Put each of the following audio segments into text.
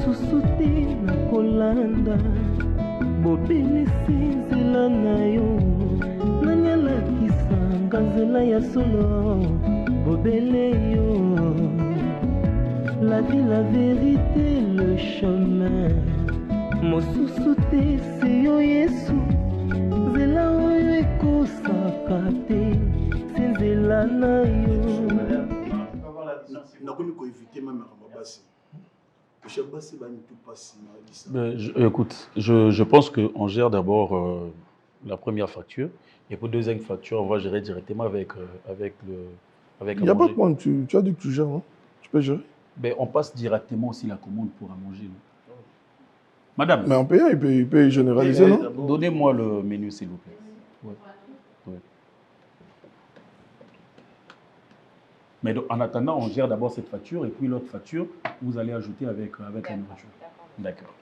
lisusu te na kolanda bobele nzela na yo nanyalakisanga nzela ya solo bobele yo la vie la vérité le chemin mosusu te se yo Yesu nzela oyo ekosaka te se nzela na yo. Écoute, je pense qu'on gère d'abord la première facture et pour la deuxième facture, on va gérer directement avec Il n'y a pas de point, tu as dit que tu gères, non? Tu peux gérer? Ben, on passe directement aussi la commande pour à manger. Non? Madame. Mais en payant, il peut généraliser, non? Donnez-moi le menu, s'il vous plaît. Ouais. Ouais. Mais donc, en attendant, on gère d'abord cette facture et puis l'autre facture, vous allez ajouter avec la nourriture. D'accord.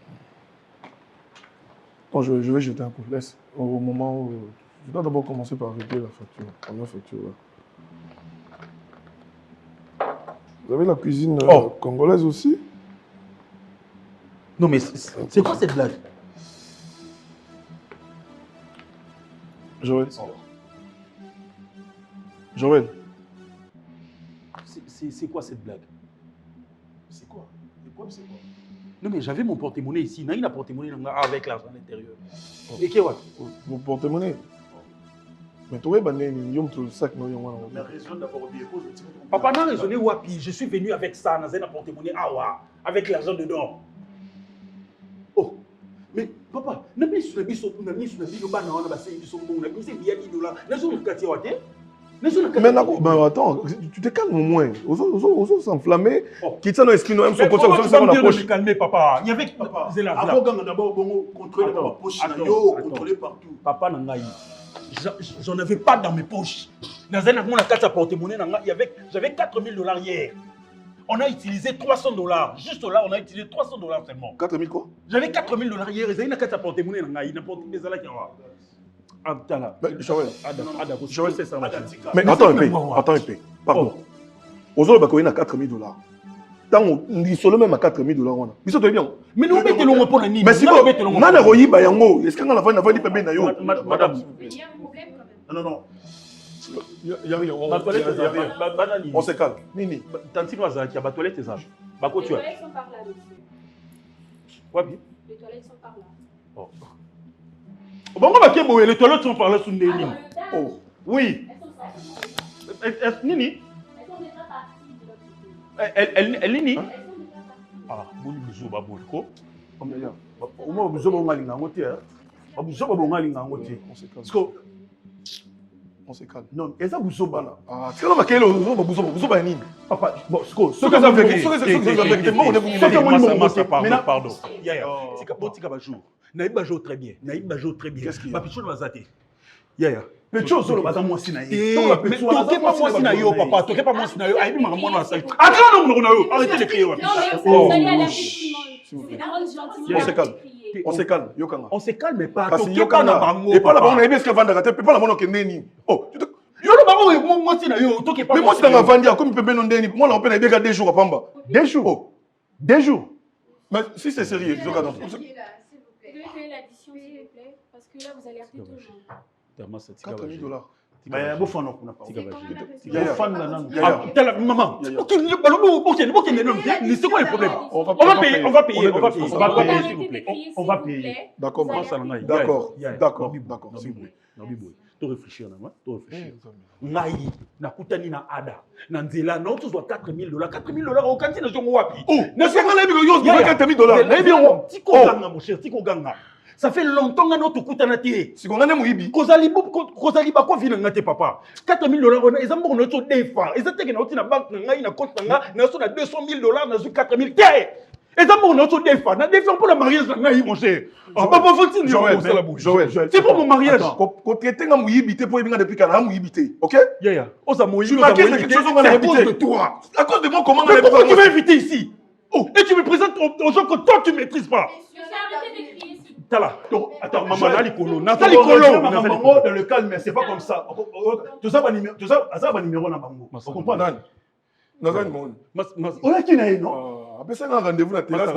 Bon, je vais jeter un coup. Laisse. Au moment où... Je dois d'abord commencer par régler la facture. La première facture, là. Vous avez la cuisine congolaise aussi? Non, mais c'est quoi cette blague? Joël. Joël. C'est quoi cette blague? C'est quoi? Le problème, c'est quoi? Non, mais j'avais mon porte-monnaie ici. Il y a un porte-monnaie avec l'argent à l'intérieur. Et qu'est-ce que mon porte-monnaie? Mais tu vois, le sac, non? Mais raison d'avoir oublié. Papa n'a raisonné wapi. Je suis venu avec ça, dans un porte-monnaie avec l'argent dedans. Oh, mais papa, n'a pas sur la biso, n'a pas sur la biso, n'a pas sur la biso, mais attends, tu te calmes au moins. Oso s'enflammer. Qui tient dans l'esprit, nous sommes comme ça, on a poche. Calmer, papa. Il y avait avant d'abord contrôler ma poche, contrôler partout. Papa Nangaï, j'en avais pas dans mes poches. Dans un moment, la carte à porte-monnaie, j'avais $4000 hier. On a utilisé $300. Juste là, on a utilisé $300 seulement. 4000 quoi? J'avais $4000 hier. Ils ont une carte à porte-monnaie, il n'a pas des alas qui ont. Joël, c'est ça. Mais attends un peu. Pardon. Aux autres, il y a $4000. Tant on dit seulement même à $4000. Mais ça, tu es bien. Mais nous, mettez le mot pour la nuit. Mais si vous avez un royi, est-ce qu'on a fait une pépé nayo? Madame. Il y a un problème quand même. Non. Il y a rien. On se calme. Nini. Tantine Wazaki, il y a toilette, c'est ça. Les toilettes sont par là, monsieur. Oui. Les toilettes sont par là. Oh. Bon, les toilettes sont par là sous Nini. Oh. Oui. Nini. Elles sont déjà parties de l'autre côté. Elle Nini. Elles sont déjà parties. Ah, bouli bisou baboulko. Au moins, vous avez un mal en côté. Vous avez un mal en côté. On se calme. Non, et ça vous avez là. Ah, c'est comme quel vous avez nini? Papa, bon, ce que ça fait, pardon. Naïb Bajo très bien. Qu'est-ce qu'il y a? Pichon Mazate. Yaya. Pécho solo baza moi sinaï. Mais toquez pas moi sinaï, papa. Toquez pas moi sinaï. Aïbi m'a mon salle. Attends, non. Arrêtez de crier. Non, mais vous allez à la petite On se calme. On se calme, mais pas. Toquez pas na bango. Et pas la bango, on a bien ce que vendre la tête. Pas la bango qui neni. Oh. Yo le bango, moi sinaï. Toquez pas. Mais moi c'est dans la vendia comme peut ben ndeni. Moi on peine bien 2 jours à Pamba. 2 jours. 2 jours. Mais si c'est sérieux, je regarde. Vous devez payer l'addition, s'il vous plaît, parce que là, vous allez heurter tout le monde. $4000. Mais bon, faut non. Maman. C'est quoi le problème? On va payer. S'il vous plaît. On va payer. D'accord. S'il vous plaît. Tu réfléchis Ngai, na kutani na ada. Na nzela, na otu zwa $4000. $4000 au kanti na jongo wapi. Oh, na sema na bigo yo $4000. Na bien Tiko ganga mon cher, tiko ganga. Ça fait longtemps que notre kutana tie. Si on a muibi. Kozali bako vina ngate papa. $4000 on ils ont notre défense. Ils étaient na na banque ngai na compte nga, na so na $200,000 na zo $4000. Et ça mon notre défense. Na défense pour le mariage ngai mon cher. Papa faut Joël. C'est pour mon mariage. Ko traiter nga muibi te pour binga depuis kana muibi te. OK? Yeah. Osa moyibi. Tu m'as dit quelque chose on a à cause de toi. À cause de moi comment on a pourquoi tu m'as invité ici? Oh, et tu me présentes aux gens que toi tu maîtrises pas. Arrêtez de crier. Tala, attends, maman, Nalikolo, dans le calme, mais c'est pas comme ça. Tout ça, numéro dans bango. On comprend, naza numéro olaki na ye non apesa nga rendez-vous na terrasse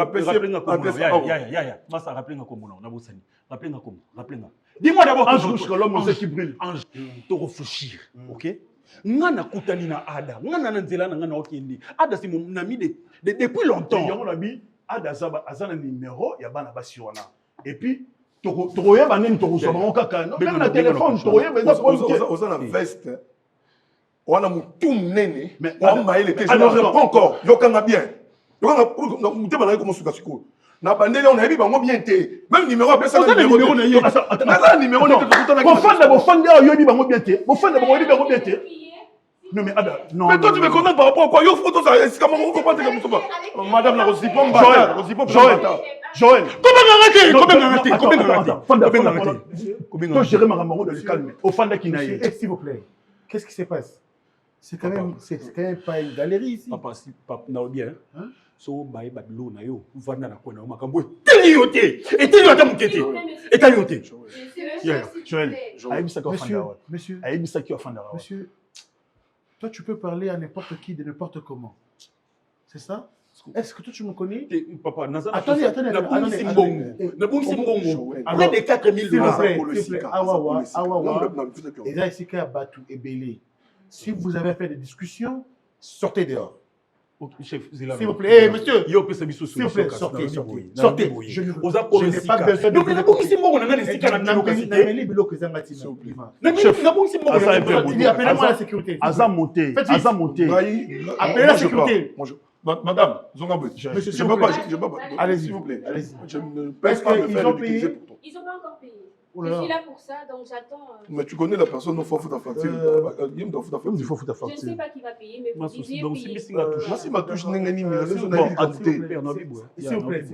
Massa rappelle-nga comment on a bossé. Rappelle-nga comment. Rappelle-nga. Dis-moi d'abord Ange rouge que l'homme sait qui brille. Ange, te réfléchir, OK? Ngana kutani na Ada, ngana na nzela na ngana okindi. Ada c'est mon ami depuis longtemps. Yango na bi Ada azana numéro ya bana basi wana. Et puis toroya banene toroso bango kaka. Même na téléphone toroya beza oza na veste. Wana mutum nene. Mais on m'a il était je ne réponds encore. Yokanga bien. Yokanga mutema na comme suka siko. Na bandele on a vu bango bien té. Même numéro apesa numéro na ye. Attends numéro na te bofanda yo bi bango bien té. Bofanda bango bi bango bien té. Non mais Ada, non. Mais toi tu me connais par rapport à quoi? Yo photo ça est-ce comment on comprend comme ça? Madame la Rosipom Joël. Combien Toi gérer makambo de le calme. Ofanda qui na ye. S'il vous plaît. Qu'est-ce qui se passe? C'est quand même pas une galerie ici. Papa si papa na bien. So bae babilo na yo. Vanda na kona makambo. Teli yote. Eteli yote mukete. Eteli yote. Joël. Monsieur. Monsieur, toi tu peux parler à n'importe qui de n'importe comment. C'est ça? Est-ce que toi tu me connais? Papa, attendez. Près de 4 000 $. Awawa. Et là, ici, Batu et Belé. Si vous avez fait des discussions, sortez dehors. S'il vous plaît, monsieur. S'il vous plaît, sortez. Je n'ai pas besoin de appelez-moi la sécurité. Aza monté. Appelez la sécurité. Madame, Zongaboué, je ne peux pas. Allez-y, s'il vous plaît. Allez-y. Je ne peux pas me faire utiliser pour toi. Ils n'ont pas encore payé. Oh Je là suis là. là pour ça, donc j'attends. Mais tu connais la personne, il faut foutre ta facture. Il faut foutre ta Je ne sais facture. pas qui va payer, mais vous devez donc, payer. si Moi, si ma touche n'est pas mise, S'il vous plaît.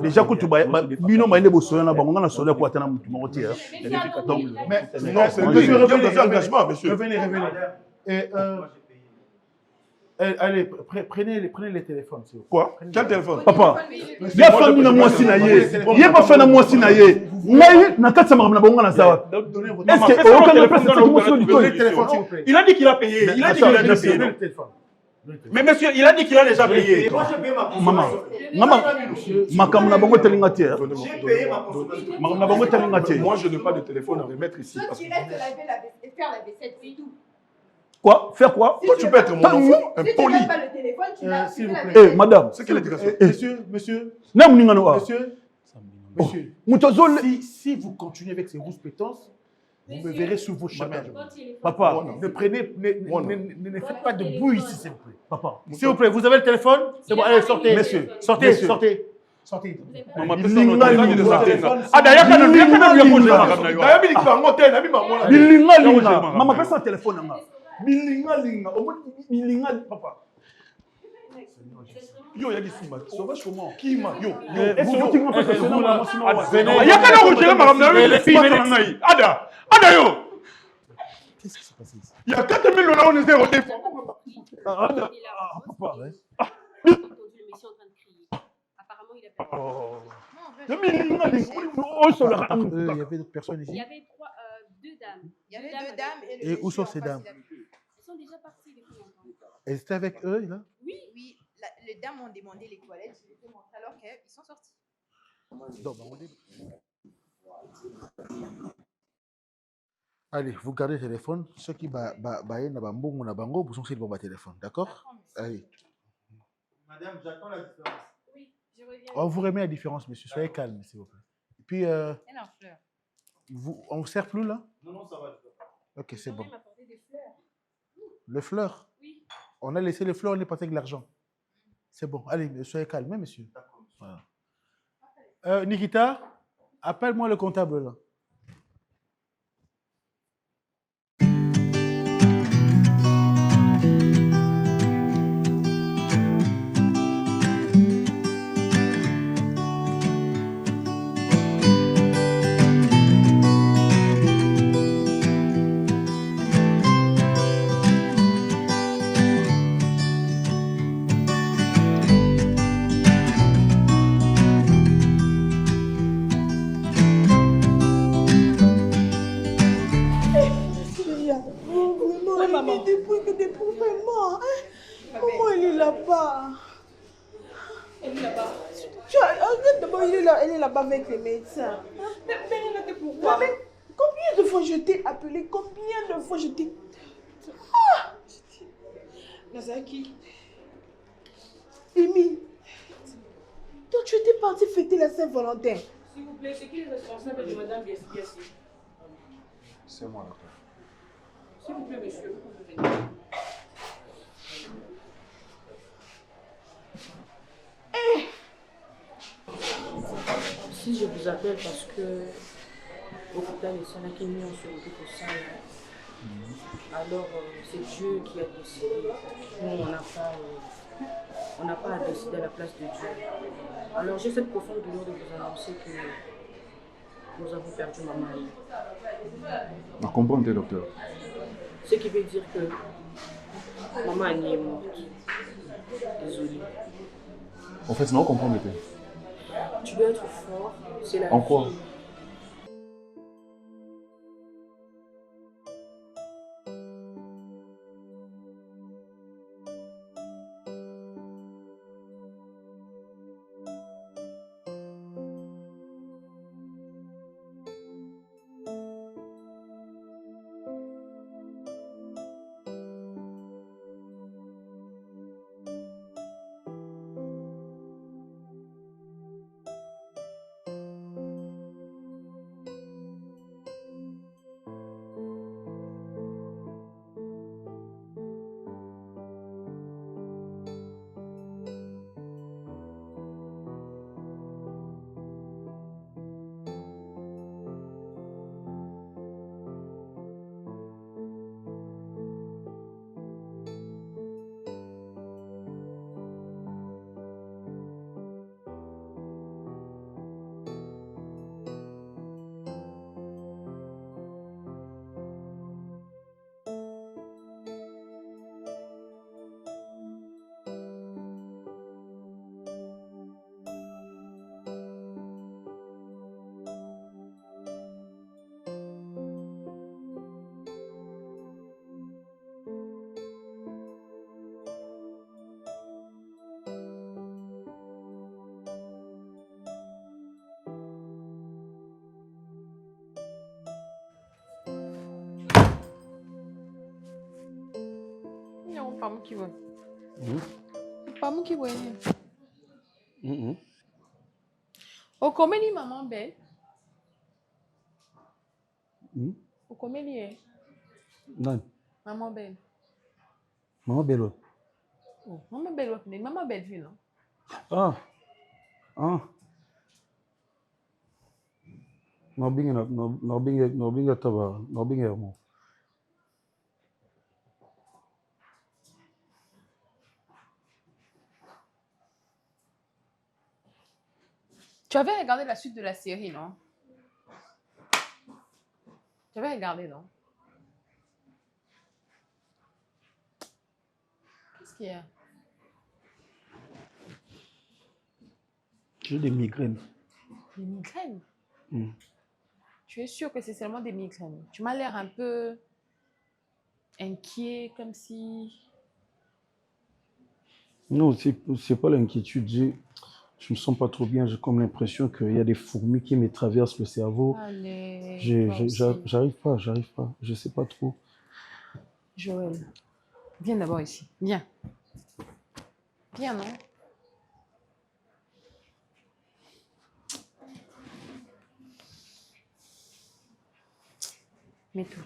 Déjà que tu vas bino maïne bosoya na bango na sola kwa tana mutu moko tia. Non, c'est un engagement, monsieur. Revenez. Et allez, prenez les téléphones. S'il vous plaît. Quoi? Quel téléphone? Papa, il y a famille na moi sinaye. Il y a pas fait na moi sinaye. Ngai na katsa na bango na sawa. Est-ce que aucun téléphone S'il vous plaît. Il a dit qu'il a payé. Il a dit qu'il a déjà payé. Le téléphone. Mais monsieur, il a dit qu'il a déjà payé. Maman, makambo na bango telinga tia. J'ai payé ma consommation. Makambo na bango telinga tia. Moi, je n'ai pas de téléphone à remettre ici. Toi, tu restes et faire la vaisselle, c'est tout. Quoi? Faire quoi? Toi, tu peux être mon enfant, Si tu impoli. n'as pas le téléphone, tu n'as s'il vous la plaît. Eh, vaisselle. madame. C'est quelle éducation? Monsieur. Na muninga no. Monsieur, si vous continuez avec ces grosses pétances, vous me verrez sur vos chemins. Papa, Ne faites pas de bruit ici, s'il vous plaît. Papa, s'il vous plaît, vous avez le téléphone? C'est bon, allez, sortez. Monsieur. Sortez. Maman, Bilinga. Maman, passe un téléphone. Bilinga. Bilinga, papa. Yo, il y a des simba. Sauvage comment? Qui m'a? Yo. Est-ce que tu m'as fait Qu'est-ce qui s'est passé ici? Il y a 4 000 $, on était au défense. Papa. Le monsieur est en train de crier. Apparemment, il a perdu. Il y avait d'autres personnes Il y ici. avait deux dames. Il y avait deux dames. Et où sont ces dames? Ils sont déjà partis depuis longtemps. Elles étaient avec eux, là? Oui, les dames ont demandé les toilettes, je les ai montrées alors qu'ils sont sortis. Allez, vous gardez le téléphone. Ceux qui na bango, vous sont sur le téléphone, d'accord? Allez. Madame, j'attends la différence. Oui, je reviens. On vous remet la différence, monsieur. Soyez calme, s'il vous plaît. Et puis, Elle en fleurs. on ne sert plus, là? Non, ça va. Ok, c'est bon. Il m'a apporté des fleurs. Les fleurs? Oui. On a laissé les fleurs, on est parti avec l'argent. C'est bon. Allez, soyez calme, hein, monsieur. Voilà. Nikita, appelle-moi le comptable, là. il débrouille vraiment. Hein? Comment il est là-bas? Elle est là-bas. Regarde d'abord, elle est là-bas avec les médecins. Mais elle a fait pourquoi? Mais combien de fois je t'ai appelé? Combien de fois je t'ai... Ah! Nazaki. Amy, toi tu étais partie fêter la Saint-Valentin. S'il vous plaît, c'est qui le responsable de Madame Biassi? C'est moi, docteur. S'il vous plaît, monsieur, vous pouvez venir. Si je vous appelle parce que l'hôpital et Sanaki mis en survécu pour ça, alors c'est Dieu qui a décidé. Nous, on n'a pas à décider à la place de Dieu. Alors j'ai cette profonde douleur de vous annoncer que nous avons perdu maman. Je comprends, docteur. Ce qui veut dire que maman Annie est morte. Désolée. En fait, non, comprends, docteur. Tu dois être fort. C'est la En quoi? vie. Pas moi qui vois. Pas moi qui vois. Au comment dit maman belle? Au comment dit est? Non. Maman belle. Maman belle. Oh, maman belle. Maman belle fille non? Ah. Ah. Nobinga taba. Nobinga mo. Tu avais regardé la suite de la série, non? Tu avais regardé, non? Qu'est-ce qu'il y a? J'ai des migraines. Des migraines? Tu es sûr que c'est seulement des migraines? Tu m'as l'air un peu inquiet, comme si... Non, c'est pas l'inquiétude. Je me sens pas trop bien. J'ai comme l'impression qu'il y a des fourmis qui me traversent le cerveau. Allez, j'arrive pas. Je sais pas trop. Joël, viens d'abord ici. Viens. Viens, non? Mets-toi.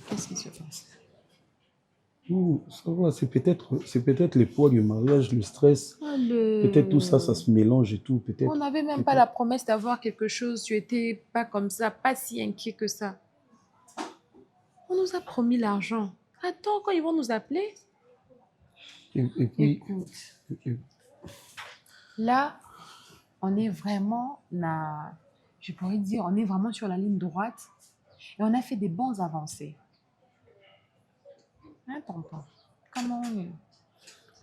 Qu'est-ce qui se passe? Non, ça va, c'est peut-être les poids du mariage, le stress. Peut-être tout ça, ça se mélange et tout. Peut-être. On n'avait même pas la promesse d'avoir quelque chose. Tu étais pas comme ça, pas si inquiet que ça. On nous a promis l'argent. Attends, quand ils vont nous appeler. Et puis. Écoute. Là, on est vraiment, je pourrais dire, on est vraiment sur la ligne droite et on a fait des bons avancées. Hein, tonton? Comment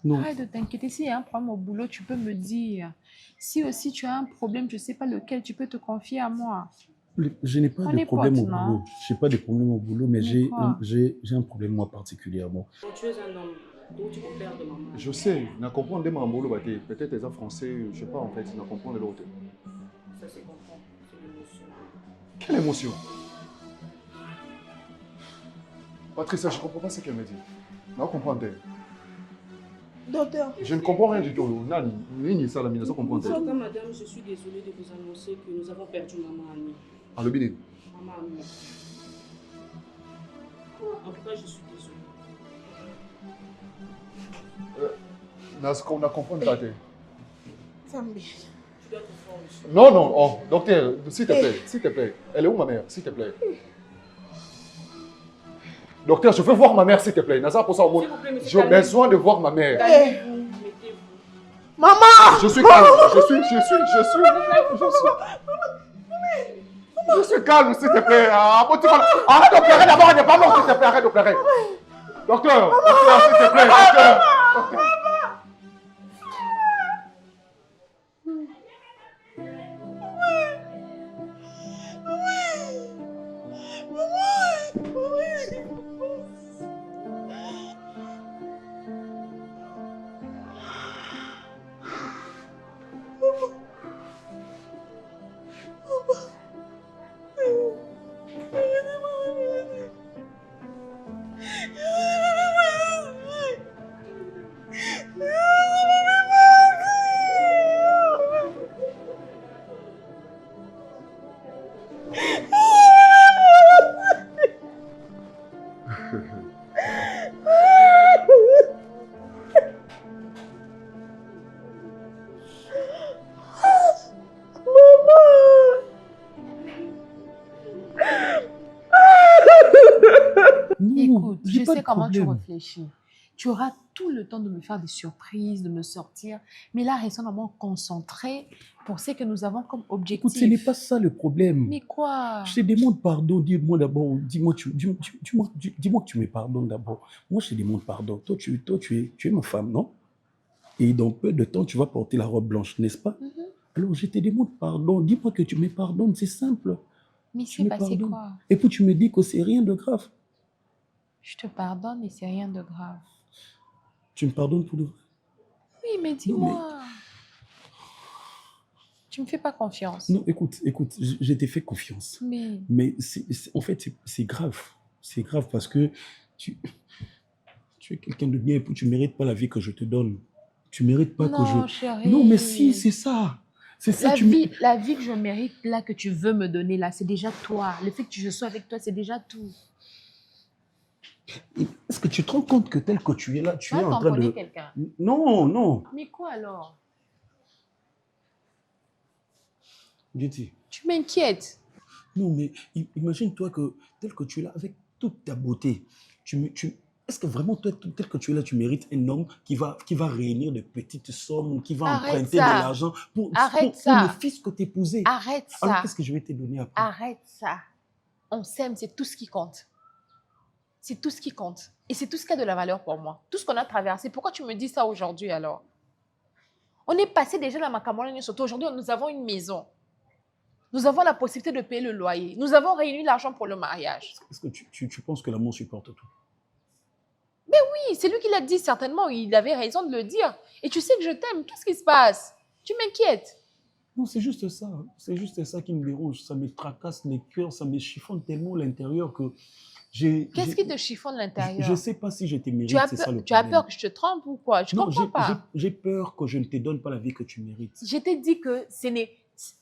Non. Arrête de t'inquiéter. S'il y a un problème au boulot, tu peux me dire. Si aussi tu as un problème, je ne sais pas lequel, tu peux te confier à moi. Je n'ai pas de problème au boulot. Je n'ai pas de problème au boulot, mais j'ai un problème moi particulièrement. Tu es un homme, donc tu peux perdre maman. Je sais, je comprends des mamans, peut-être les français, je ne sais pas en fait, je comprends de l'autre. Ça c'est comprendre, c'est l'émotion. Quelle émotion? Patricia, je ne comprends pas ce qu'elle me dit. Non, comprends. Docteur. Je ne comprends rien du tout. Nani, ça, la mine, ça comprend. En tout cas, madame, je suis désolée de vous annoncer que nous avons perdu maman Annie. Ah, le bidé. Maman Annie. En tout cas, je suis désolée. On a compris ta tête. Tu dois être fort ici. Non, non, oh, docteur, s'il te plaît. Elle est où ma mère, s'il te plaît? Docteur, je veux voir ma mère, s'il te plaît. J'ai besoin de voir ma mère. Mettez-vous. Maman! Je suis calme, je suis calme, s'il te plaît. Arrête de pleurer d'abord, elle n'est pas morte, s'il te plaît, arrête de pleurer. Docteur, s'il te plaît, docteur. Écoute, je sais comment tu réfléchis. Tu auras tout le temps de me faire des surprises, de me sortir. Mais là, restons vraiment concentrés pour ce que nous avons comme objectif. Écoute, ce n'est pas ça le problème. Mais quoi? Je te demande pardon. Dis-moi d'abord. Dis-moi que tu me pardonnes d'abord. Moi, je te demande pardon. Toi, tu es ma femme, non? Et dans peu de temps, tu vas porter la robe blanche, n'est-ce pas? Alors, je te demande pardon. Dis-moi que tu me pardonnes. C'est simple. Mais c'est passé quoi? Et puis, tu me dis que c'est rien de grave. Je te pardonne et c'est rien de grave. Tu me pardonnes pour de vrai? Oui, mais dis-moi. Tu me fais pas confiance. Non, écoute, je t'ai fait confiance. Mais en fait, c'est grave. C'est grave parce que tu es quelqu'un de bien et puis tu ne mérites pas la vie que je te donne. Tu ne mérites pas que je... Non, chérie. Non, mais si, c'est ça. C'est ça. La vie que je mérite, là, que tu veux me donner, là, c'est déjà toi. Le fait que je sois avec toi, c'est déjà tout. Est-ce que tu te rends compte que tel que tu es là, tu es en train de... quelqu'un. Non, non. Mais quoi alors? Getty. Tu m'inquiètes. Non, mais imagine-toi que tel que tu es là, avec toute ta beauté, est-ce que vraiment, toi, tel que tu es là, tu mérites un homme qui va réunir de petites sommes, qui va emprunter de l'argent pour le fils que tu épousais? Arrête ça. Alors, qu'est-ce que je vais te donner après? Arrête ça. On s'aime, c'est tout ce qui compte. C'est tout ce qui compte. Et c'est tout ce qui a de la valeur pour moi. Tout ce qu'on a traversé. Pourquoi tu me dis ça aujourd'hui alors? On est passé déjà dans ma Cameroun, surtout aujourd'hui, nous avons une maison. Nous avons la possibilité de payer le loyer. Nous avons réuni l'argent pour le mariage. Est-ce que tu penses que l'amour supporte tout? Mais oui, c'est lui qui l'a dit certainement. Il avait raison de le dire. Et tu sais que je t'aime. Qu'est-ce qui se passe? Tu m'inquiètes. Non, c'est juste ça. C'est juste ça qui me dérange. Ça me tracasse les cœurs, ça me chiffonne tellement l'intérieur que... Qu'est-ce qui te chiffonne l'intérieur? Je ne sais pas si je te mérite, c'est ça le problème. Tu as peur que je te trompe ou quoi? Je ne comprends pas. J'ai peur que je ne te donne pas la vie que tu mérites. Je t'ai dit que ce n'est...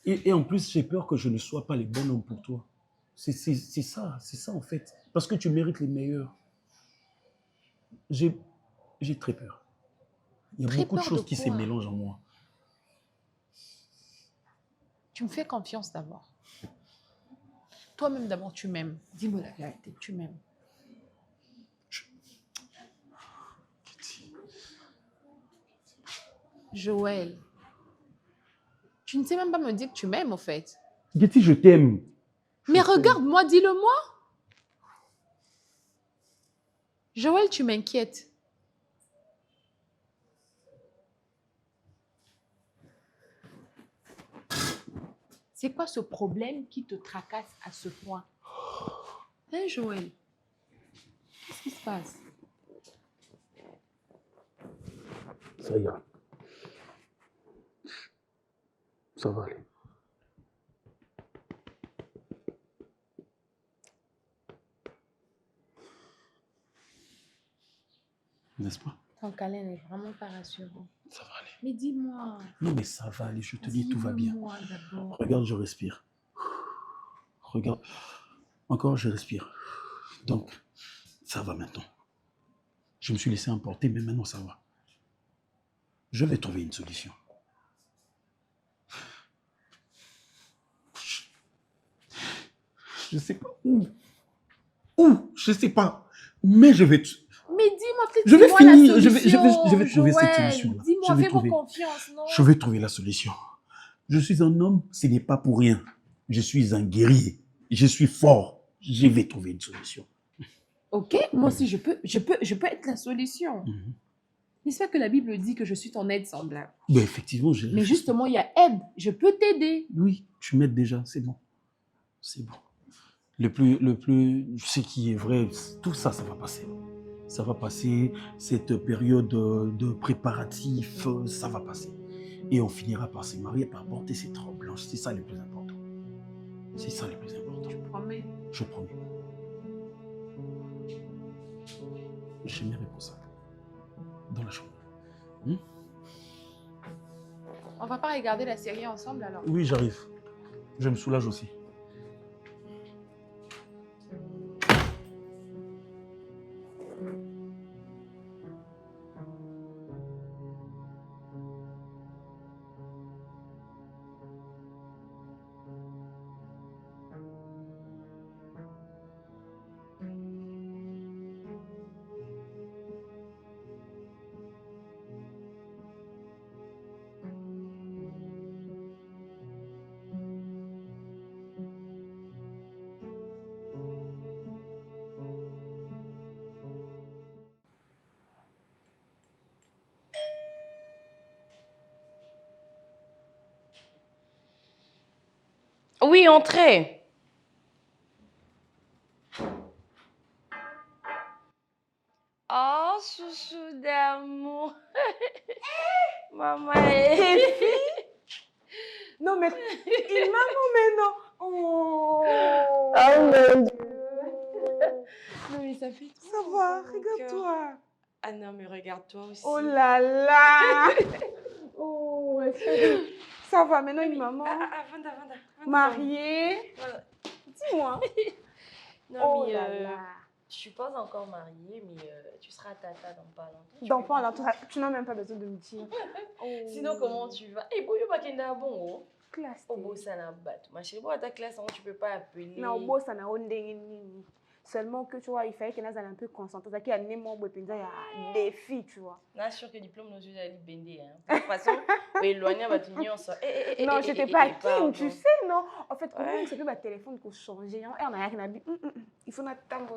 Et en plus, j'ai peur que je ne sois pas le bon homme pour toi. C'est ça en fait. Parce que tu mérites les meilleurs. J'ai très peur. Il y a beaucoup de choses qui se mélangent en moi. Tu me fais confiance d'abord. Toi-même d'abord, tu m'aimes. Dis-moi la vérité, tu m'aimes. Joël, tu ne sais même pas me dire que tu m'aimes, au fait. Getty, je t'aime. Mais regarde-moi, dis-le-moi. Joël, tu m'inquiètes. C'est quoi ce problème qui te tracasse à ce point? Hein, Joël? Qu'est-ce qui se passe? Ça ira. Ça va aller. N'est-ce pas? Ton câlin n'est vraiment pas rassurant. Ça va aller. Mais dis-moi. Non, mais ça va aller, je te dis, tout va bien. Dis-moi d'abord. Regarde, je respire. Regarde. Encore, je respire. Donc, ça va maintenant. Je me suis laissé emporter, mais maintenant, ça va. Je vais trouver une solution. Je sais pas où. Où? Je sais pas. Mais je vais... Mais dis-moi, peut-être Je vais dis-moi finir, la je vais solution, trouver cette Joël. solution-là. Dis-moi, fais-moi confiance, non? Je vais trouver la solution. Je suis un homme, ce n'est pas pour rien. Je suis un guerrier. Je suis fort. Je vais trouver une solution. Ok, moi aussi, je peux être la solution. N'est-ce pas que la Bible dit que je suis ton aide semblable? Ben effectivement, je... Mais justement, il y a aide. Je peux t'aider. Oui, tu m'aides déjà, c'est bon. C'est bon. Le plus, ce qui est vrai, tout ça, ça va passer. Ça va passer, cette période de préparatif, ça va passer. Et on finira par se marier, par porter cette robe blanche. C'est ça le plus important. C'est ça le plus important. Tu promets? Je promets. J'aimerais pour ça. Dans la chambre. On va pas regarder la série ensemble alors? Oui, j'arrive. Je me soulage aussi. Oui, entrez. Oh, chouchou d'amour. Maman est... Non, mais il m'a mais non. Oh, mon Dieu. Non, mais ça fait trop. Ça va, regarde-toi. Ah non, mais regarde-toi aussi. Oh là là. Oh, ça va maintenant, une maman. Vanda. Mariée. Voilà. Dis-moi. Non, Oh mais là là. je suis pas encore mariée, mais tu seras tata dans pas longtemps. Dans pas longtemps, tu n'as même pas besoin de me dire. Oh. Sinon, comment tu vas? Eh, boyo bakenda bon. Classe. Au beau ça n'a pas. Ma chérie, bon, à ta classe, tu peux pas appeler. Non, au beau ça n'a pas. Seulement que tu vois, il fallait qu'elle ait un peu concentrée. Il y a un défi, tu vois. Je suis sûre que le diplôme nous a bendé. De toute façon, éloigné va tenir ça. Non, j'étais pas keen, tu sais, non. En fait, comment c'est que ma téléphone pour changer. Et on a rien à dire. Il faut attendre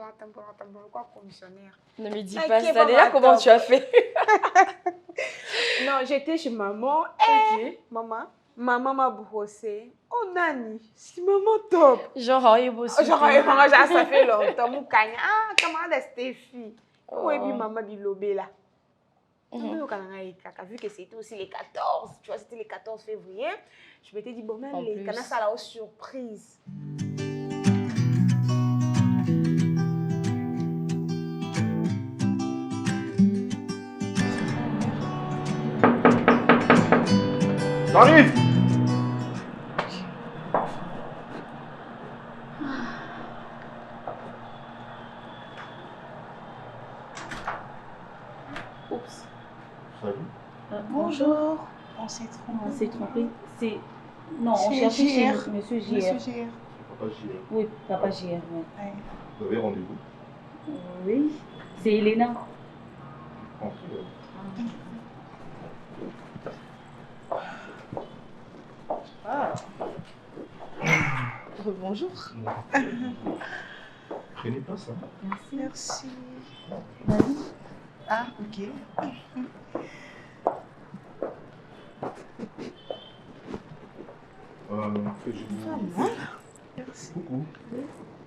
quoi, commissionnaire. Ne me dis pas ça. Déjà, comment tu as fait? Non, j'étais chez maman. Ok. Maman m'a brossé. Oh, Nani, c'est maman top. Genre, il bosse. Genre, ça fait longtemps. Moukanya. Ah, camarade Stéphie. Oh, et puis maman bilobé là. Vu que c'était aussi les 14, tu vois, c'était les 14 février, je m'étais dit, bon, même les canards, ça la surprise. J'arrive. Oups. Salut. Bonjour. On s'est trompé. C'est... Non, on cherchait chez Monsieur JR. Papa JR. Oui, Papa JR. Oui. Vous avez rendez-vous? Oui. C'est Elena. Ah. Bonjour. Prenez place. Hein. Merci. Vas-y. Ah, ok. Merci. Coucou.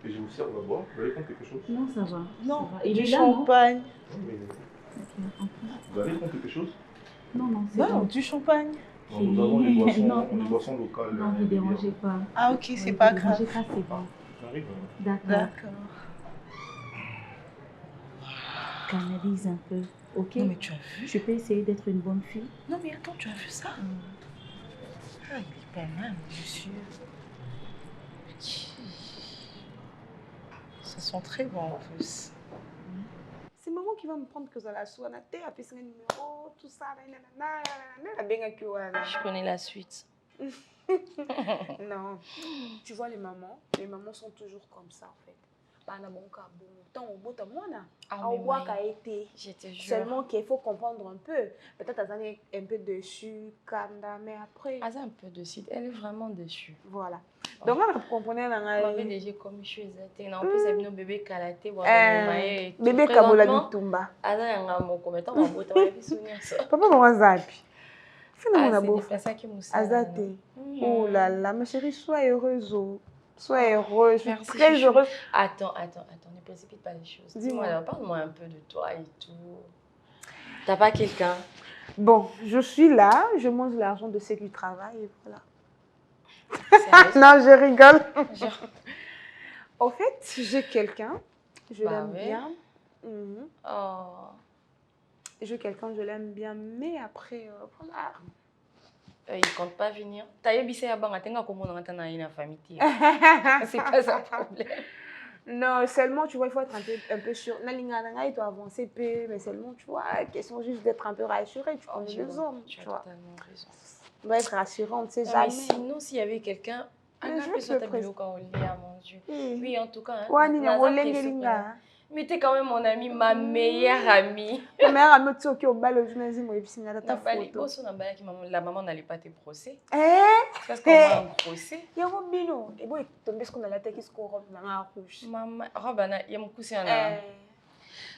Et je vous sers d'abord. Vous allez prendre quelque chose? Non, ça va. Non, ça va. Il du est là, champagne. Vous allez prendre quelque chose? Non, c'est Non, bon. du champagne. Non, nous avons les boissons, Non, les non. boissons locales. Non, ne dérangez pas. Ah, ok, c'est Ne pas dérangez grave. pas, c'est bon. J'arrive. D'accord. D'accord. Canalise un peu, ok? Non, mais tu as vu? Je peux essayer d'être une bonne fille. Non, mais attends, tu as vu ça? Ah, il est pas mal, monsieur. Ça sent très bon en plus. C'est maman qui va me prendre que ça la soie, na te, appeler son numéro, tout ça, la benga qui wana. Je connais la suite. Non, tu vois les mamans sont toujours comme ça en fait. Bana bon ka bon temps au bout de moi na. Ah, Au bois qu'a été. Je te jure. Seulement qu'il faut comprendre un peu. Peut-être Azan est un peu dessus, Kanda, mais après. Azan un peu dessus. Elle est vraiment déçue. Voilà. Donc on comprenait la maman déjà comme je suis exacte. En plus elle vient bébé kalaté bébé kabola bitumba. Azan yanga moko mais tant mabota va bisounia ça. Papa maman zapi. C'est ça qui me sert. Azate. Oh là là, ma chérie, sois heureuse. Sois heureuse, je suis très heureuse. Attends, ne précipite pas les choses. Dis-moi, parle-moi un peu de toi et tout. T'as pas quelqu'un? Bon, je suis là, je mange l'argent de ceux qui travaillent et voilà. Non, je rigole. En fait, j'ai quelqu'un, je l'aime bien. Oh. J'ai quelqu'un, je l'aime bien, mais après, voilà. Il compte pas venir. T'as ébissé à Banga, t'as comment on entend dans une famille. C'est pas ça le problème. Non, seulement, tu vois, il faut être un peu sûr. Nalinga, il doit avancer peu, mais seulement, tu vois, question juste d'être un peu rassurée. Tu connais les hommes, tu vois. as totalement raison. On doit être rassurante, c'est jamais. Sinon, s'il y avait quelqu'un, je vais te présenter quand on lit, mon Dieu. Oui, en tout cas. Mais t'es quand même mon amie, ma meilleure amie. Ma meilleure amie, tu es au bal au gymnasium, et puis c'est ta photo. La maman n'allait pas te brosser. Parce qu'on va en brosser. Il y a un bino. Et bon, il tombe ce qu'on a la tête qui se corrompt dans la rouge. Maman, robe, il y a mon coussin.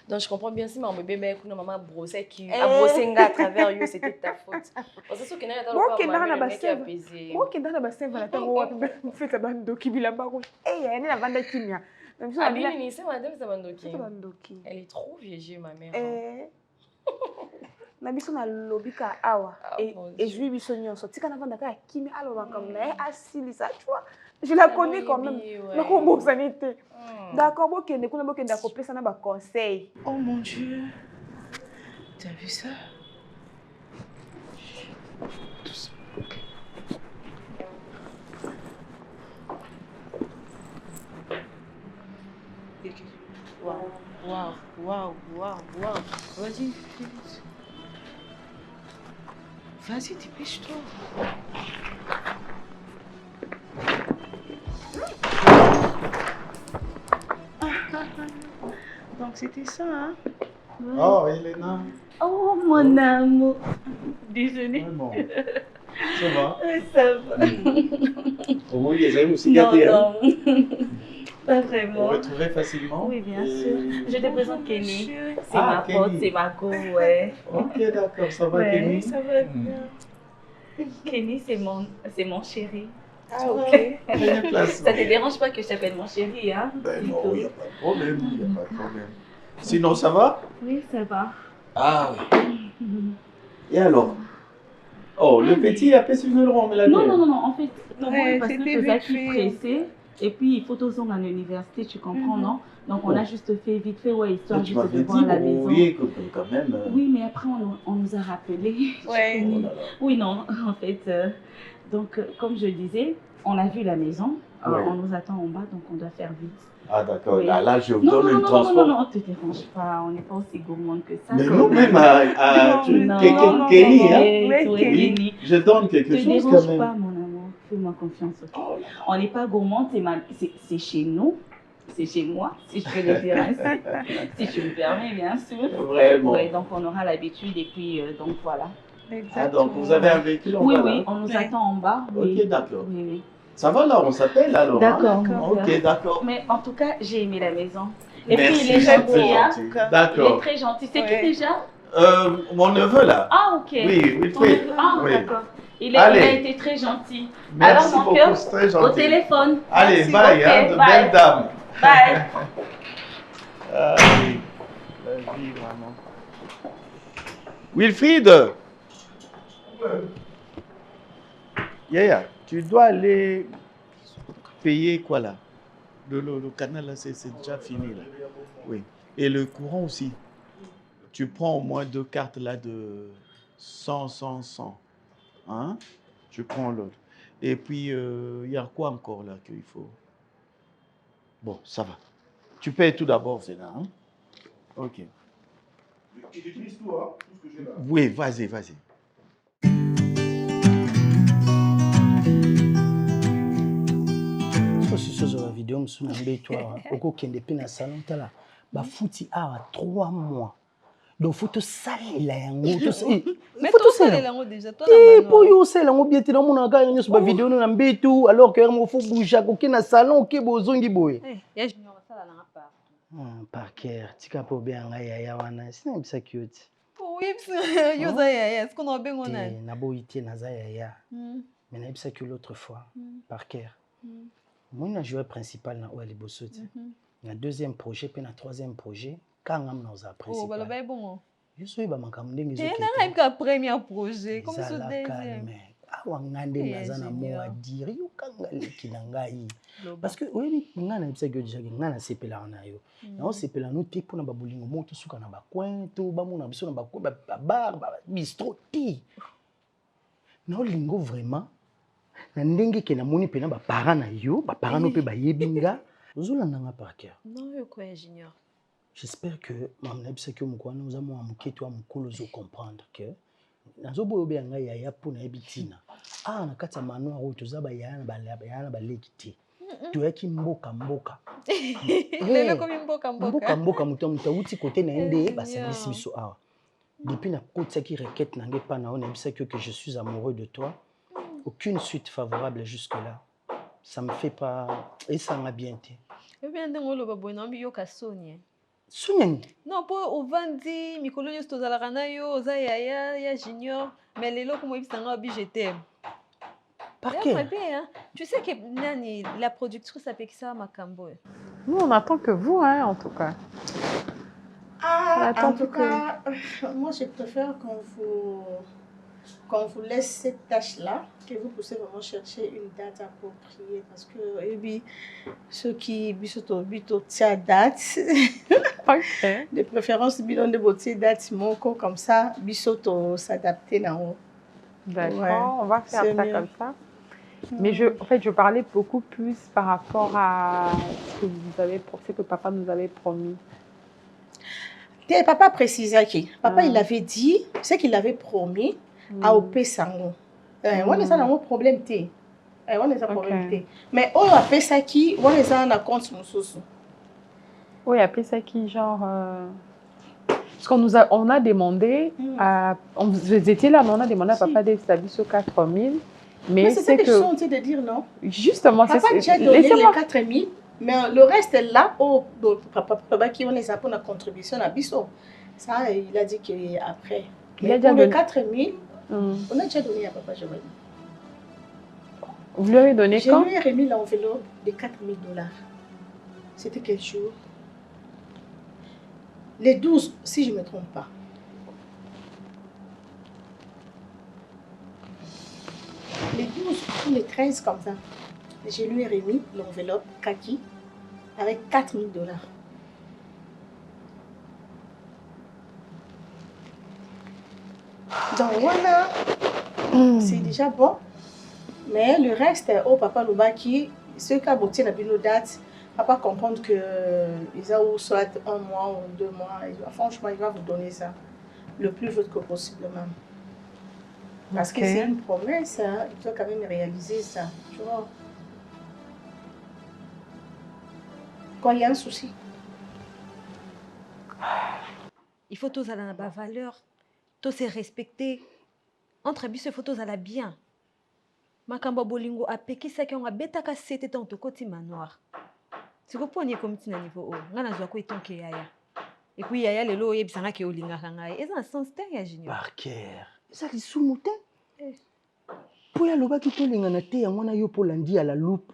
Donc je comprends bien si mon bébé a maman brossé qui a brossé à travers eux, c'était ta faute. Parce que ce qui n'a pas le moi qui est dans la bassin, voilà, tu fais ta bande qui vit là-bas. Et il y a une bande qui vient. Elle est trop vieille, ma mère. Na biso na lobika awa et je lui bisonyo sorti kana vanda ka kimi aloba comme na asilisa tu vois. Je la connais quand même. Na ko bo sanité. D'accord, bon kende kuna bokenda ko pesa na ba conseil. Oh mon Dieu. T'as vu ça? Waouh. Vas-y, vite. Vas-y, dépêche-toi. Donc c'était ça, hein? Oh, Elena. Oh, mon amour. Désolée. Bon. Ça va? Ça va. Au moins, les amis aussi gâtés. Non. Pas vraiment. On retrouverait facilement. Oui, bien sûr. Je te présente Kenny. C'est ma pote, c'est ma co, ouais. Ok, d'accord. Ça va, Kenny? Ça va bien. Kenny, c'est mon chéri. Ah, ok. Ça te dérange pas que je t'appelle mon chéri, hein? Ben non, il n'y a pas de problème. Sinon, ça va? Oui, ça va. Ah oui. Et alors? Oh, le petit a fait suivre le rond, mais la Non, en fait, non, parce que c'était tu as pressé. Et puis, il faut tous à l'université, tu comprends, non? Donc, on a juste fait vite fait, ouais, histoire juste de voir la maison. Oui, quand même. Oui, mais après, on nous a rappelé. Ouais. Oui, non, en fait. Donc, comme je disais, on a vu la maison. On nous attend en bas, donc on doit faire vite. Ah, d'accord. Oui. Là, je vous donne le transport. Non, ne te dérange pas. On n'est pas aussi gourmand que ça. Mais nous-mêmes, Kenny, hein? Oui, je donne quelque chose quand même. Ne te dérange pas, mon amour. Fais-moi confiance. Okay? On n'est pas gourmand, c'est chez nous. C'est chez moi, si je peux le dire ainsi. Si tu me permets, bien sûr. Vraiment. Ouais, donc on aura l'habitude et puis donc voilà. Ah, donc vous avez un véhicule en bas? Oui, on nous attend en bas. Oui. Ok, d'accord. Oui. Ça va là, on s'appelle alors? D'accord. Hein? Ok, d'accord. Mais en tout cas, j'ai aimé la maison. Et merci, puis il est gentil, hein? D'accord. Il est très gentil. C'est qui déjà? Mon neveu là. Ah, ok. Oui, très. Ah, oui. d'accord. Il a été très gentil. Merci alors, mon beaucoup, cœur, c'est très gentil. au téléphone. Allez, Merci, bye, ok, hein, de bye. belles dames. Bye. La vie, vraiment. Wilfried! Yaya, tu dois aller payer quoi là? Le canal là, c'est déjà fini là. Oui. Et le courant aussi. Tu prends au moins 2 cartes là de 100, 100, 100. Hein? Je prends l'autre. Et puis, il y a quoi encore là qu'il faut? Bon, ça va. Tu payes tout d'abord, c'est là. Hein? Ok. J'utilise tout, hein, tout ce que j'ai là. Oui, vas-y, vas-y. soso la vidéo mosusu na mbeto awa okokende mpe na salon tala bafuti awa 3 mois donc faut tosalela yango po yo osalela yango bien te naomona kaka nyonso bavideo no na mbeto alors que yango faut bouger koke na salon oke bozongi boye parker tika mpe obeya ngai yaya wana sinayebisaki yo ti naboyi te naza yaya mais nayebisaki yo l'autre fois parker moi na joueur principal na oyo ya liboso te na deuxième projet mpe na troisième projet kanga mna oza principal yo so oyeba makambo ndenge ezalaka awa nga nde naza na mo adire yokanga leki na ngai parce que oyebi nga nayebisaki yo dijaki nga nasepelaka na yo naosepela no te mpona babolingo moko tosuka na bacoin to bamona biso na bacoin babar bistro te naolingo vraiment na ndenge ke namoni mpena baparent na yo baparent no mpe bayebi nga ozolandanga par cœur j'espère que mama nayebisaki yo moko wana oza mwa moke to ya mokolo ozocomprendre que nazoboya obeya ngai yaya mpo nayebi ntina awa na kati ya manoir oyo toza bayaya na baleki te toyaki mboka mboka moto awuti kote na ye nde basangisi biso awa depuis nakotisaki requête na ngai mpa na oyo nayebisaki yo que je suis amoureux de toi aucune suite favorable jusque-là. Ça me fait pas... Et ça m'a bien été. Sonia. Non, pour Ovandi, Mikolo Yostozalakanayo, Oza Yaya, Junior, mais les locaux, moi, je t'aime. Par quel? Tu sais que Nani, la productrice s'appelle ça, Makambo. Nous, on attend que vous, hein, en tout cas. Ah, en tout cas, moi, je préfère qu'on vous laisse cette tâche-là, que vous puissiez vraiment chercher une date appropriée. Parce que ceux qui ont date, de préférence, bidon de beauté date, comme ça, bisoto s'adapter là-haut. D'accord, ouais, on va faire ça mieux. Comme ça. Mais en fait, je parlais beaucoup plus par rapport à ce que papa nous avait promis. Papa précisait qui? Papa, il avait dit, ce qu'il avait promis, à OP Sango. On est dans un problème. On est dans un problème. Mais on a fait ça qui, on est dans un compte Moussoussou. Oui, appelé ça qui, genre. Parce qu'on a demandé, vous étiez là, mais on a demandé à papa de s'habiller sur 4 000. Mais c'est que je suis en train de dire non. Justement, c'est ça. Papa a donné les 4 000, mais le reste est là. Papa qui on les a pour la contribution à Bissot. Ça, il a dit qu'après. Mais pour les 4 000, on a déjà donné à papa Giovanni. Vous lui avez donné quand? Je lui ai remis l'enveloppe de 4 000 $. C'était quel jour? Les 12, si je ne me trompe pas. Les 12 ou les 13 comme ça. Je lui ai remis l'enveloppe kaki avec 4 000 $. Donc voilà, c'est déjà bon. Mais le reste, papa Loubaki, ceux qui ont voté la date, papa comprendre que ils ont soit 1 mois ou 2 mois. Franchement, il va vous donner ça le plus vite que possible même. Parce que c'est une promesse, hein, il doit quand même réaliser ça. Tu vois. Quand il y a un souci. Il faut tous aller dans la valeur. Tous se respecter. Entre abus, il faut tous aller bien. Makamba bolingo a péki ça qu'on a bêta cassé ton côté manoir. C'est quoi pour nier comme tu n'as niveau haut. On a joué quoi ton qui yaya. Et puis yaya le lo yeb sanga qui olinga kangai. Et ça sens t'es ya junior. Parker. Ça les sous-moutés. Pour alobaki tolingana te yango na yo polandi à la loupe.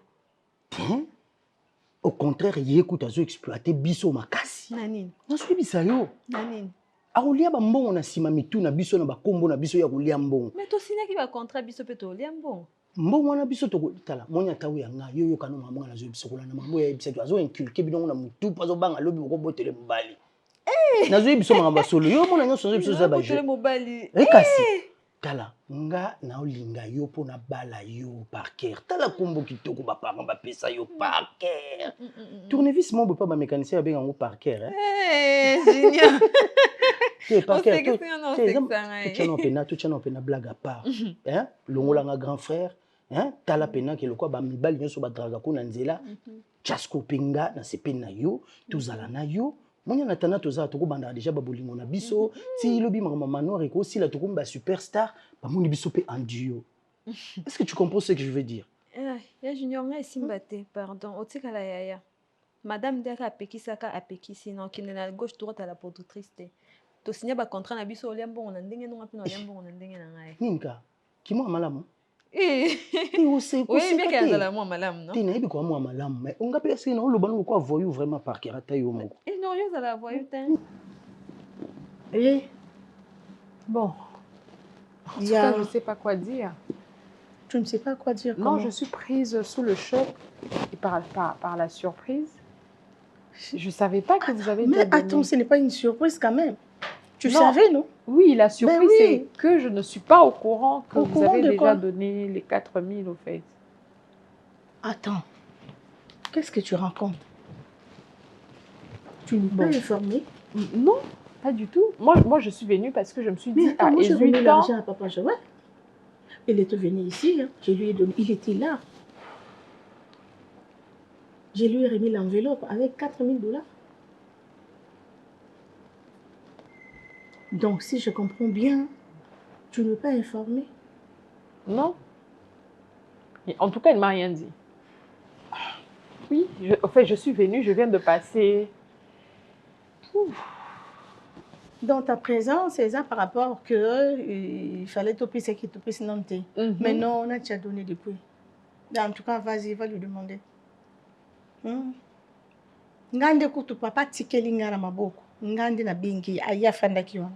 Au contraire, yekuta zo exploiter biso makasi. Nani? Nasubisa yo. Nani? Akolia ba mbongo na sima mitu na biso na bakombo na biso ya kolia mbongo. Mais to signaki ba contrat biso pe to lia mbongo. Mbongo na biso to tala monya tawu ya nga yo kana mama na zo biso kola na mambo ya biso to azo inculquer bidongo na mutu pa zo banga lobi ko botele mbali. Na zo biso manga basolo yo mona nyo so biso za ba je. Botele mbali. Ekasi. Tala nga na olinga yo po na bala yo parker. Tala kombo kitoko ba parents ba pesa yo parker. Tournevis mon beau pas ba mécanicien ba ngo parker Junior. Tu parker. Tu tiens pena blague à part. Hein? Longola nga grand frère, hein? Tala pena ke lokwa ba mibali nyo so ba draga ko na nzela. Chasko pinga na sepena yo, tuzala na yo. Monya na tana toza to ko banda déjà ba bolingo na biso. Si lobi mama manoir et aussi la to ko ba superstar, ba moni biso pe en duo. Est-ce que tu comprends ce que je veux dire? Ya Junior nga esimbate, pardon. Otika la yaya. Madame Deka apekisaka apekisi na okende na gauche droite à la productrice te. To signer ba contrat na biso olia mbongo na ndenge nonga pe na olia mbongo na ndenge na ngai. Ninka, ki mo malamu? Oui, bien qu'elle a la moi malamu, non? Tu n'as pas quoi moi malamu, mais on a pas essayé non le bon quoi voyou vraiment parker à taille au moko. Et non, yo ça la voyou ten. Bon. En tout cas, je ne sais pas quoi dire. Tu ne sais pas quoi dire? Non, je suis prise sous le choc et par la surprise. Je ne savais pas que vous avez... Mais attends, ce n'est pas une surprise quand même. Tu Non. savais, non? Oui, la surprise, oui. c'est que je ne suis pas au courant que Au vous courant avez de déjà quoi? donné les 4 000 au fait. Attends. Qu'est-ce que tu racontes? Tu n'es pas informée? Non, pas du tout. Moi, je suis venue parce que je me suis dit, Moi, j'ai remis 18 ans... l'argent à papa Joël. Il était venu ici, hein. Je lui ai donné, il était là. Je lui ai remis l'enveloppe avec 4 000 $. Donc, si je comprends bien, tu n'es pas informé? Non. Et en tout cas, elle ne m'a rien dit. Oui, en fait, je suis venue, je viens de passer... Dans ta présence, c'est ça par rapport que il fallait toper ce qui topait sinon t'es. Mais non, on a déjà donné depuis. En tout cas, vas-y, va lui demander. Ngande kutu papa tikeli ngara maboko. Ngande na bingi aya fanda kiwa.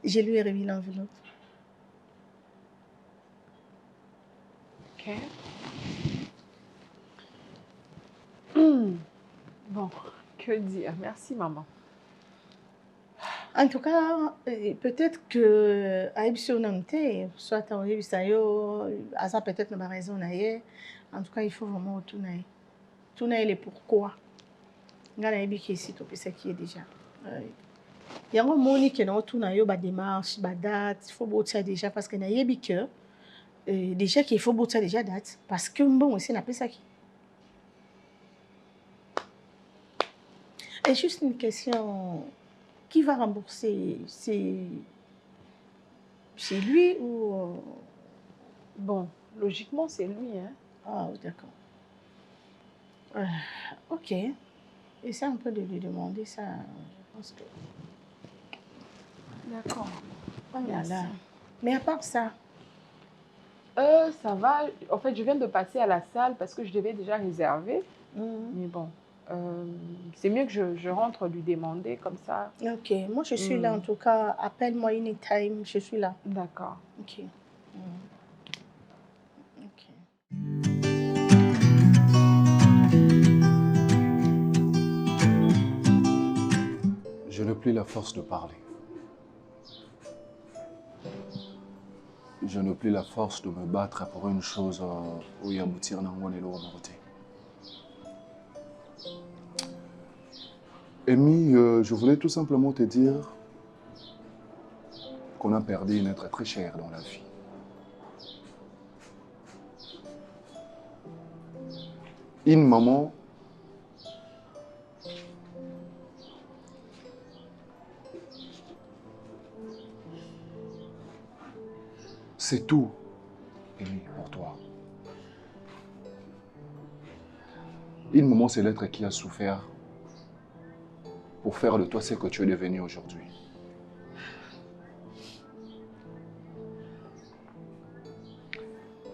Je lui ai remis l'enveloppe. Ok. Bon, que dire? Merci, maman. En tout cas, peut-être que Aïbsio Namte, soit à Aïbsayo, à ça peut-être n'a pas raison. En tout cas, il faut vraiment retourner. Tourner les pourquoi. Ngana Aïbiki ici, tout ce qui est déjà. Il y a un moment qui est dans tout na démarche, date, il faut bouger déjà parce que na Aïbiki déjà qu'il faut bouger déjà date parce que bon aussi n'a pas ça qui. Et juste une question. Qui va rembourser? C'est lui ou... Bon, logiquement, c'est lui. Hein? Ah, d'accord. Ok. Essaie un peu de lui demander ça. Je pense que... D'accord. Voilà. Mais à part ça... ça va. En fait, je viens de passer à la salle parce que je devais déjà réserver. Mais bon... c'est mieux que je rentre lui demander comme ça. Ok, moi je suis là en tout cas. Appelle-moi anytime, je suis là. D'accord. Ok. Je n'ai plus la force de parler. Je n'ai plus la force de me battre pour une chose où il y a aboutir dans mon élo côté. Amy, je voulais tout simplement te dire qu'on a perdu un être très cher dans la vie. Une maman c'est tout, Amy, pour toi. Une maman, c'est l'être qui a souffert pour faire de toi ce que tu es devenu aujourd'hui.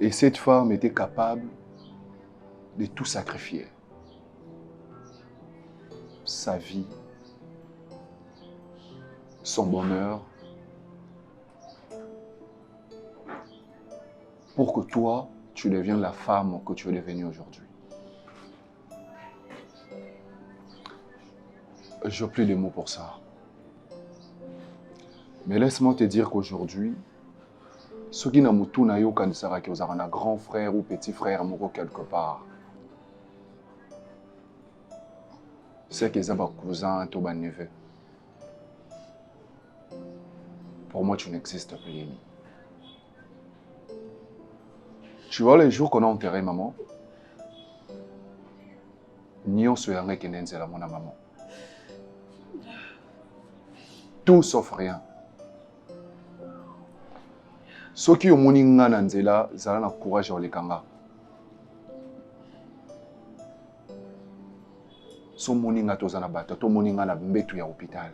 Et cette femme était capable de tout sacrifier. Sa vie, son bonheur, pour que toi, tu deviennes la femme que tu es devenue aujourd'hui. Je n'ai plus de mots pour ça. Mais laisse-moi te dire qu'aujourd'hui, ceux qui n'ont pas eu un grand frère ou petit frère quelque part, c'est qu'ils ont un cousin ou un neveu. Pour moi, tu n'existes plus. Tu vois, les jours qu'on a enterré maman, ni on se rendait qu'elle n'est pas mon maman. Tout sauf rien. Ceux qui ont moni ngana nzela, zala na courage les kanga. So moni nga tozana bata, to moni ngana mbetu ya hôpital.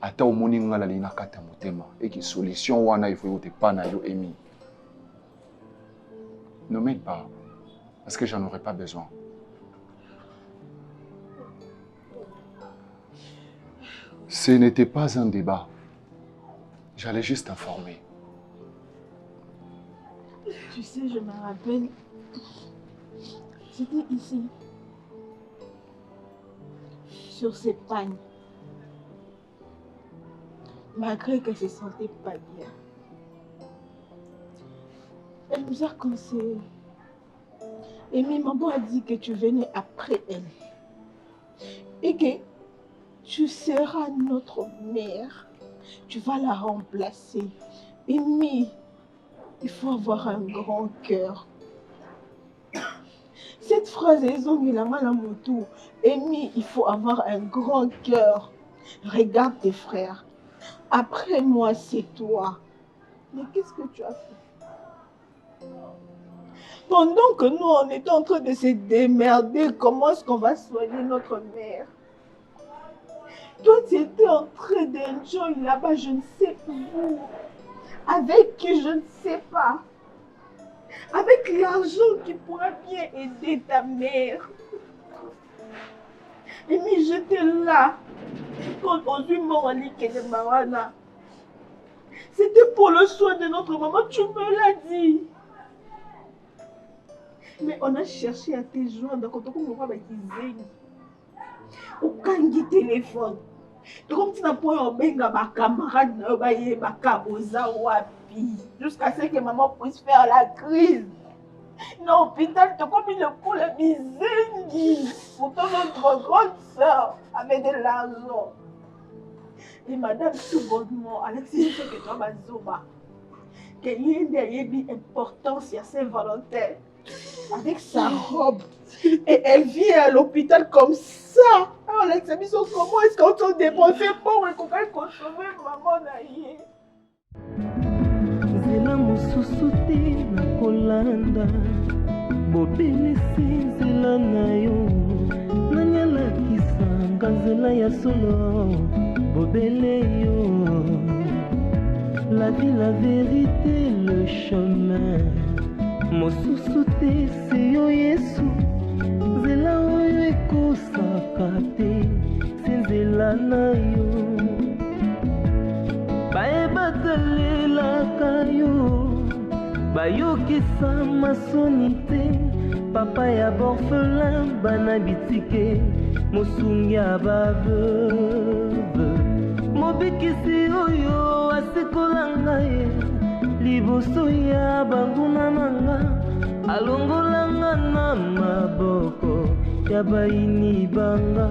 Ata o moni ngana lina kata motema, et qui solution wana il faut te pana yo emi. Ne m'aide pas, parce que j'en aurais pas besoin. Ce n'était pas un débat. J'allais juste informer. Tu sais, je me rappelle, j'étais ici, sur ces pagnes, malgré qu'elle se sentait pas bien. Elle nous a conseillé. Et maman a dit que tu venais après elle. Et que tu seras notre mère. Tu vas la remplacer. Amy, il faut avoir un grand cœur. Cette phrase est moto. Amy, il faut avoir un grand cœur. Regarde tes frères. Après moi, c'est toi. Mais qu'est-ce que tu as fait? Pendant que nous, on était en train de se démerder, comment est-ce qu'on va soigner notre mère? Toi, tu étais en train d'enjoy là-bas, je ne sais où. Avec qui, je ne sais pas. Avec l'argent qui pourra bien aider ta mère. Et mais j'étais là. Quand on s'est mort en Likene Mawana. C'était pour le soin de notre maman, tu me l'as dit. Mais on a cherché à te joindre quand on a dit aucun téléphone. Comme tu n'as pas eu ma camarade, jusqu'à ce que maman puisse faire la crise. Non, hôpital, tu as comme le coup la misère. Pourtant, notre grande soeur avait de l'argent. Et madame, tout bonnement, Alexis, je sais que toi, Mazoma, qu'il y a une importance à Saint-Valentin. Avec sa robe. Et elle vient à l'hôpital comme ça. Alors, Alexis, comment est-ce qu'on t'a dépensé pour consommer maman naïe? Zela mosusu te na kolanda bobelisi nzela na yo nanyalakisanga nzela ya solo bobele yo la vie, la vérité, le chemin mosusu te se yo Yesu nzela oyo ekosaka te se nzela na yo bayebatalelaka yo bayokisa masoni te papa ya borphelin bana bitike mosungi ya baveuve mobikisi oyo asekolanga ye liboso ya banguna nanga alongolanga na maboko ya bayini banga